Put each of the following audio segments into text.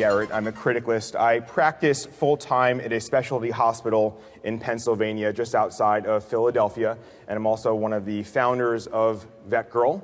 Garret. I'm a criticalist. I practice full-time at a specialty hospital in Pennsylvania, just outside of Philadelphia, and I'm also one of the founders of VetGirl.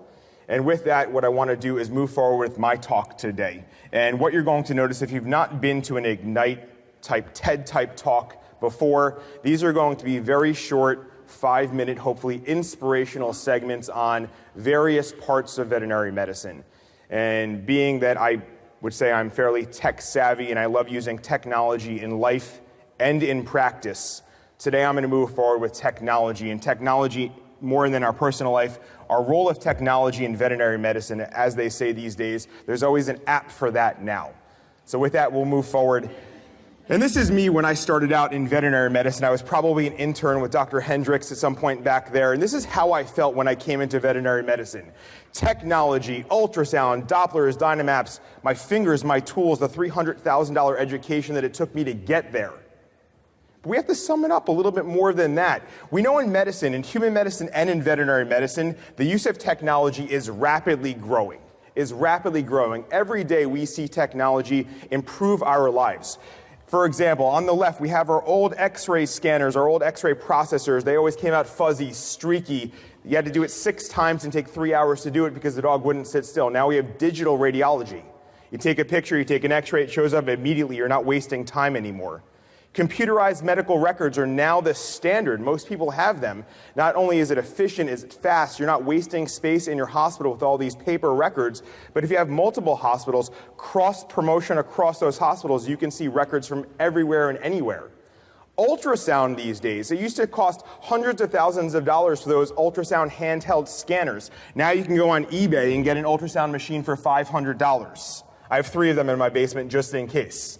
And with that, what I want to do is move forward with my talk today. And what you're going to notice, if you've not been to an IGNITE-type, TED-type talk before, these are going to be very short, 5-minute, hopefully inspirational segments on various parts of veterinary medicine. And being that I would say I'm fairly tech savvy and I love using technology in life and in practice, today I'm going to move forward with technology, and technology more than our personal life, our role of technology in veterinary medicine, as they say these days. There's always an app for that now. So with that, we'll move forward. And this is me when I started out in veterinary medicine. I was probably an intern with Dr. Hendricks at some point back there, and this is how I felt when I came into veterinary medicine. Technology, ultrasound, Dopplers, Dynamaps, my fingers, my tools, the $300,000 education that it took me to get there. But we have to sum it up a little bit more than that. We know in medicine, in human medicine and in veterinary medicine, the use of technology is rapidly growing. Every day we see technology improve our lives. For example, on the left, we have our old X-ray scanners, our old X-ray processors. They always came out fuzzy, streaky. You had to do it 6 times and take 3 hours to do it because the dog wouldn't sit still. Now we have digital radiology. You take a picture, you take an X-ray, it shows up immediately. You're not wasting time anymore. Computerized medical records are now the standard. Most people have them. Not only is it efficient, is it fast, you're not wasting space in your hospital with all these paper records, but if you have multiple hospitals, cross-promotion across those hospitals, you can see records from everywhere and anywhere. Ultrasound these days, it used to cost hundreds of thousands of dollars for those ultrasound handheld scanners. Now you can go on eBay and get an ultrasound machine for $500. I have 3 of them in my basement just in case.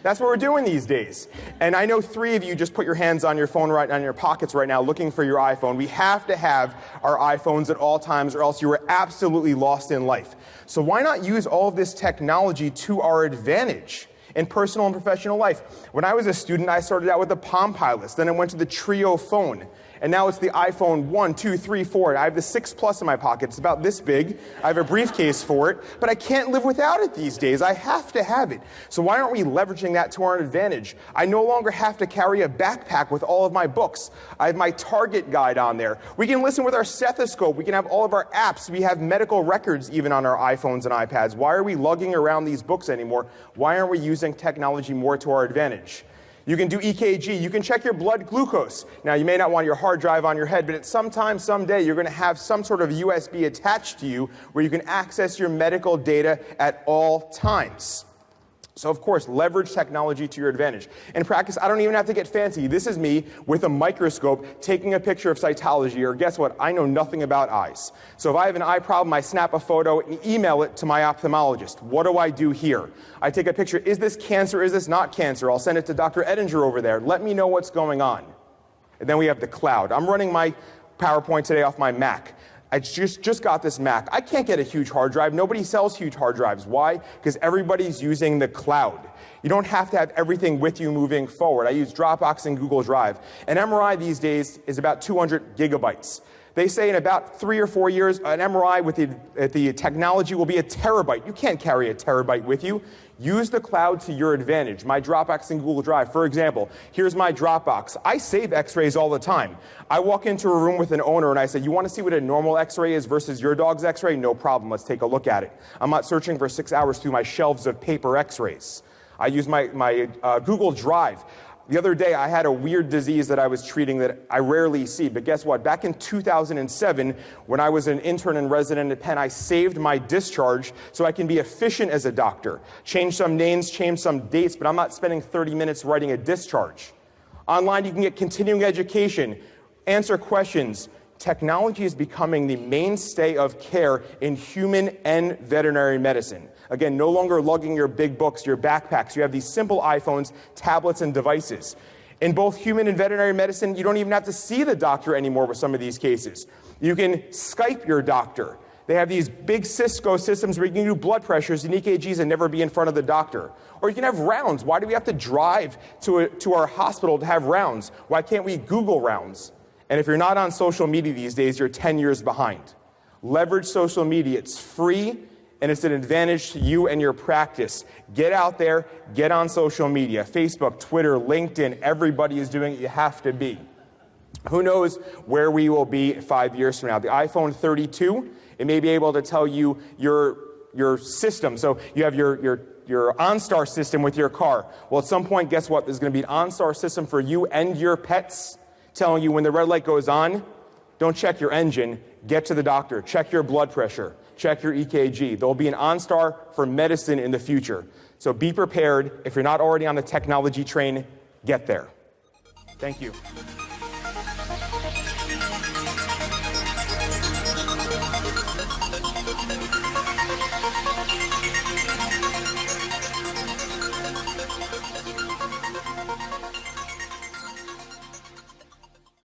That's what we're doing these days. And I know 3 of you just put your hands on your phone right now, in your pockets right now, looking for your iPhone. We have to have our iPhones at all times, or else you are absolutely lost in life. So why not use all of this technology to our advantage in personal and professional life? When I was a student, I started out with the Palm Pilots, then I went to the Trio phone, and now it's the iPhone 1, 2, 3, 4. I have the 6 Plus in my pocket. It's about this big. I have a briefcase for it, but I can't live without it these days. I have to have it. So why aren't we leveraging that to our advantage? I no longer have to carry a backpack with all of my books. I have my Target guide on there. We can listen with our stethoscope. We can have all of our apps. We have medical records even on our iPhones and iPads. Why are we lugging around these books anymore? Why aren't we using technology more to our advantage? You can do EKG. You can check your blood glucose. Now, you may not want your hard drive on your head, but at some time, someday, you're going to have some sort of USB attached to you where you can access your medical data at all times. So, of course, leverage technology to your advantage. In practice, I don't even have to get fancy. This is me with a microscope taking a picture of cytology, or guess what? I know nothing about eyes. So if I have an eye problem, I snap a photo and email it to my ophthalmologist. What do I do here? I take a picture. Is this cancer? Is this not cancer? I'll send it to Dr. Ettinger over there. Let me know what's going on. And then we have the cloud. I'm running my PowerPoint today off my Mac. I just got this Mac. I can't get a huge hard drive. Nobody sells huge hard drives. Why? Because everybody's using the cloud. You don't have to have everything with you moving forward. I use Dropbox and Google Drive. An MRI these days is about 200 gigabytes. They say in about 3 or 4 years, an MRI with the technology will be a terabyte. You can't carry a terabyte with you. Use the cloud to your advantage. My Dropbox and Google Drive, for example, here's my Dropbox. I save X-rays all the time. I walk into a room with an owner and I say, you want to see what a normal X-ray is versus your dog's X-ray? No problem, let's take a look at it. I'm not searching for 6 hours through my shelves of paper X-rays. I use my Google Drive. The other day, I had a weird disease that I was treating that I rarely see, but guess what? Back in 2007, when I was an intern and resident at Penn, I saved my discharge so I can be efficient as a doctor. Change some names, change some dates, but I'm not spending 30 minutes writing a discharge. Online, you can get continuing education, answer questions. Technology is becoming the mainstay of care in human and veterinary medicine. Again, no longer lugging your big books, your backpacks. You have these simple iPhones, tablets, and devices. In both human and veterinary medicine, you don't even have to see the doctor anymore with some of these cases. You can Skype your doctor. They have these big Cisco systems where you can do blood pressures and EKGs and never be in front of the doctor. Or you can have rounds. Why do we have to drive to our hospital to have rounds? Why can't we Google rounds? And if you're not on social media these days, you're 10 years behind. Leverage social media. It's free. and it's an advantage to you and your practice. Get out there, get on social media, Facebook, Twitter, LinkedIn, everybody is doing it, you have to be. Who knows where we will be 5 years from now? The iPhone 32, it may be able to tell you your system. So you have your OnStar system with your car. Well, at some point, guess what? There's going to be an OnStar system for you and your pets telling you when the red light goes on, don't check your engine, get to the doctor, check your blood pressure, check your EKG. There will be an OnStar for medicine in the future. So be prepared. If you're not already on the technology train, get there. Thank you.